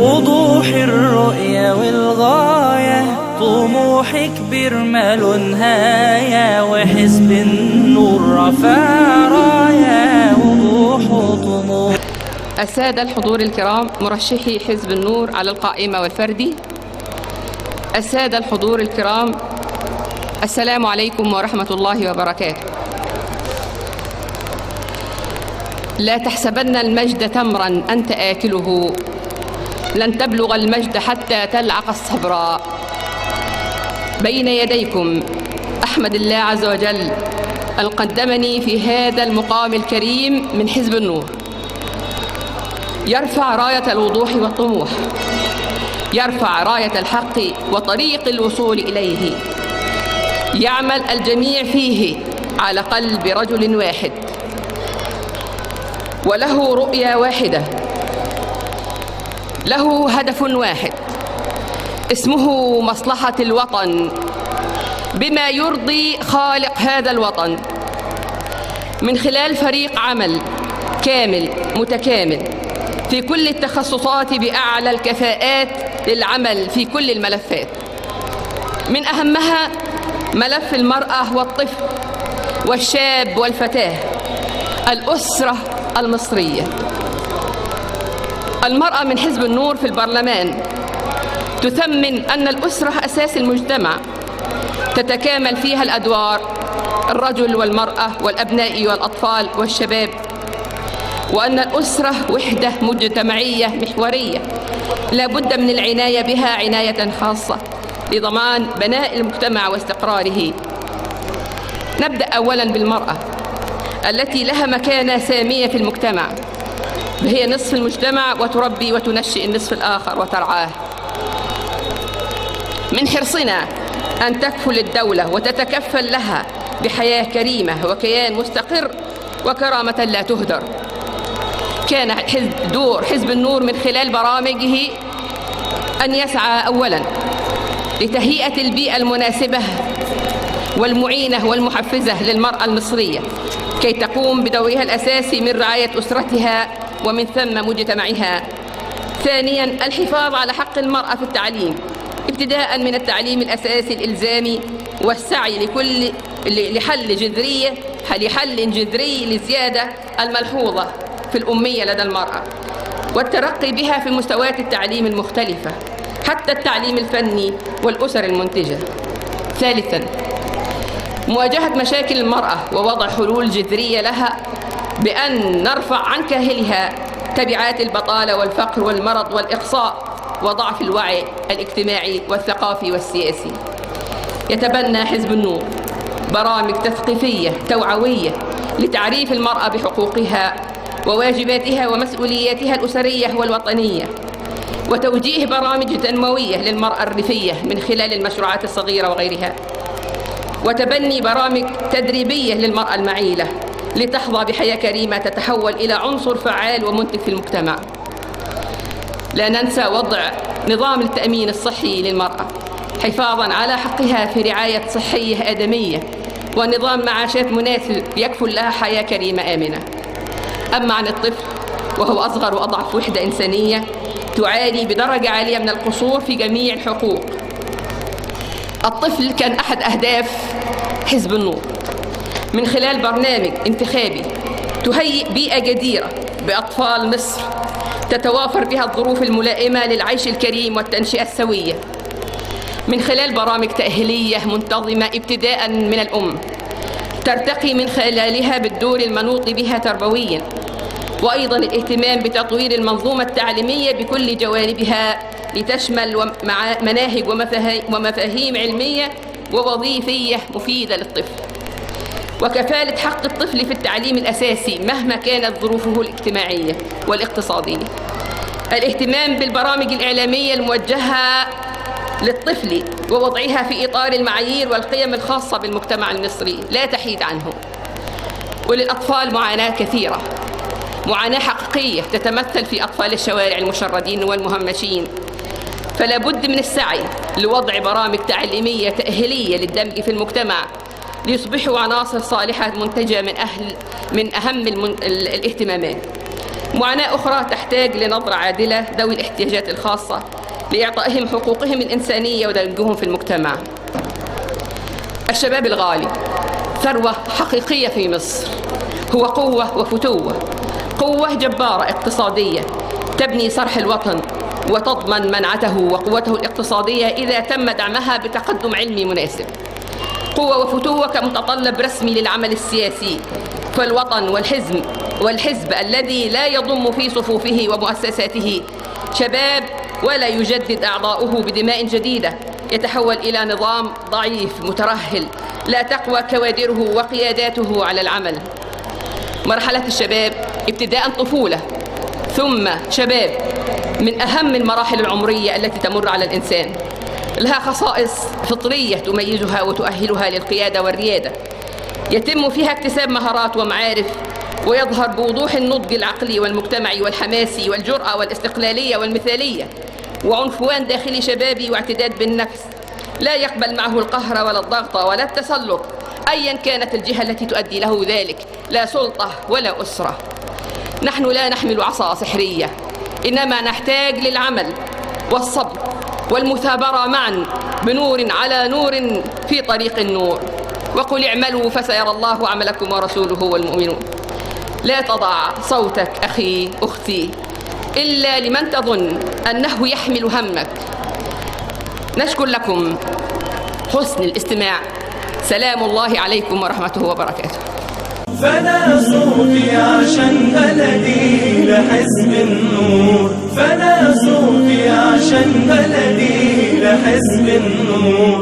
وضوح الرؤية والغاية، طموح كبير ماله نهاية، وحزب النور رفع راية وضوح وطموح. السادة الحضور الكرام، مرشحي حزب النور على القائمة والفردي، السادة الحضور الكرام، السلام عليكم ورحمة الله وبركاته. لا تحسبن المجد تمرا أنت آكله، لن تبلغ المجد حتى تلعق الصبراء. بين يديكم أحمد الله عز وجل أن قدمني في هذا المقام الكريم من حزب النور، يرفع راية الوضوح والطموح، يرفع راية الحق وطريق الوصول إليه، يعمل الجميع فيه على قلب رجل واحد، وله رؤية واحدة، له هدف واحد اسمه مصلحة الوطن بما يرضي خالق هذا الوطن، من خلال فريق عمل كامل متكامل في كل التخصصات بأعلى الكفاءات للعمل في كل الملفات، من أهمها ملف المرأة والطفل والشاب والفتاة، الأسرة المصرية. المرأة من حزب النور في البرلمان تثمن أن الأسرة أساس المجتمع، تتكامل فيها الأدوار، الرجل والمرأة والأبناء والأطفال والشباب، وأن الأسرة وحدة مجتمعية محورية لا بد من العناية بها عناية خاصة لضمان بناء المجتمع واستقراره. نبدأ أولاً بالمرأة التي لها مكانة سامية في المجتمع، هي نصف المجتمع وتربي وتنشئ النصف الآخر وترعاه. من حرصنا أن تكفل الدولة وتتكفل لها بحياة كريمة وكيان مستقر وكرامة لا تهدر. كان دور حزب النور من خلال برامجه أن يسعى أولاً لتهيئة البيئة المناسبة والمعينة والمحفزة للمرأة المصرية كي تقوم بدورها الأساسي من رعاية أسرتها ومن ثم مجتمعها. ثانياً الحفاظ على حق المرأة في التعليم، ابتداءً من التعليم الأساسي الإلزامي، والسعي لحل جذري للزيادة الملحوظة في الأمية لدى المرأة، والترقي بها في مستويات التعليم المختلفة حتى التعليم الفني والأسر المنتجة. ثالثاً مواجهة مشاكل المرأة ووضع حلول جذرية لها بأن نرفع عن كاهلها تبعات البطالة والفقر والمرض والإقصاء وضعف الوعي الاجتماعي والثقافي والسياسي. يتبنى حزب النور برامج تثقيفية توعوية لتعريف المرأة بحقوقها وواجباتها ومسؤولياتها الأسرية والوطنية، وتوجيه برامج تنموية للمرأة الريفية من خلال المشروعات الصغيرة وغيرها، وتبني برامج تدريبية للمرأة المعيلة لتحظى بحياة كريمة تتحول إلى عنصر فعال ومنتج في المجتمع. لا ننسى وضع نظام التأمين الصحي للمرأة حفاظاً على حقها في رعاية صحية آدمية ونظام معاشات مناسب يكفل لها حياة كريمة آمنة. أما عن الطفل وهو أصغر وأضعف وحدة إنسانية تعاني بدرجة عالية من القصور في جميع الحقوق. الطفل كان أحد أهداف حزب النور من خلال برنامج انتخابي تهيئ بيئة جديرة بأطفال مصر تتوافر بها الظروف الملائمة للعيش الكريم والتنشئة السوية، من خلال برامج تأهيلية منتظمة ابتداءً من الأم ترتقي من خلالها بالدور المنوط بها تربوياً، وأيضاً الاهتمام بتطوير المنظومة التعليمية بكل جوانبها لتشمل مناهج ومفاهيم علمية ووظيفية مفيدة للطفل، وكفالة حق الطفل في التعليم الأساسي مهما كانت ظروفه الاجتماعية والاقتصادية. الاهتمام بالبرامج الإعلامية الموجهة للطفل ووضعها في إطار المعايير والقيم الخاصة بالمجتمع المصري لا تحيد عنه. وللأطفال معاناة كثيرة، معاناة حقيقية تتمثل في أطفال الشوارع المشردين والمهمشين، فلا بد من السعي لوضع برامج تعليمية تأهيلية للدمج في المجتمع ليصبحوا عناصر صالحة منتجة من أهم الاهتمامات. معاناة أخرى تحتاج لنظرة عادلة ذوي الاحتياجات الخاصة لإعطائهم حقوقهم الإنسانية ودمجهم في المجتمع. الشباب الغالي ثروة حقيقية في مصر، هو قوة وفتوة، قوة جبارة اقتصادية تبني صرح الوطن وتضمن منعته وقوته الاقتصادية إذا تم دعمها بتقدم علمي مناسب. قوة وفتوة كمتطلب رسمي للعمل السياسي، فالوطن والحزب الذي لا يضم في صفوفه ومؤسساته شباب ولا يجدد أعضاؤه بدماء جديدة يتحول إلى نظام ضعيف مترهل لا تقوى كوادره وقياداته على العمل. مرحلة الشباب ابتداء طفولة ثم شباب من أهم المراحل العمرية التي تمر على الإنسان، لها خصائص فطرية تميزها وتؤهلها للقيادة والريادة، يتم فيها اكتساب مهارات ومعارف، ويظهر بوضوح النضج العقلي والمجتمعي والحماسي والجرأة والاستقلالية والمثالية، وعنفوان داخلي شبابي واعتداد بالنفس لا يقبل معه القهر ولا الضغط ولا التسلط أيا كانت الجهة التي تؤدي له ذلك، لا سلطة ولا أسرة. نحن لا نحمل عصا سحرية، إنما نحتاج للعمل والصبر والمثابرة معا بنور على نور في طريق النور. وقل اعملوا فسيرى الله عملكم ورسوله والمؤمنون. لا تضع صوتك أخي أختي إلا لمن تظن أنه يحمل همك. نشكر لكم حسن الاستماع. سلام الله عليكم ورحمته وبركاته. فأنا صوتي عشان بلدي لحزب النور، فأنا صوتي عشان بلدي لحزب النور.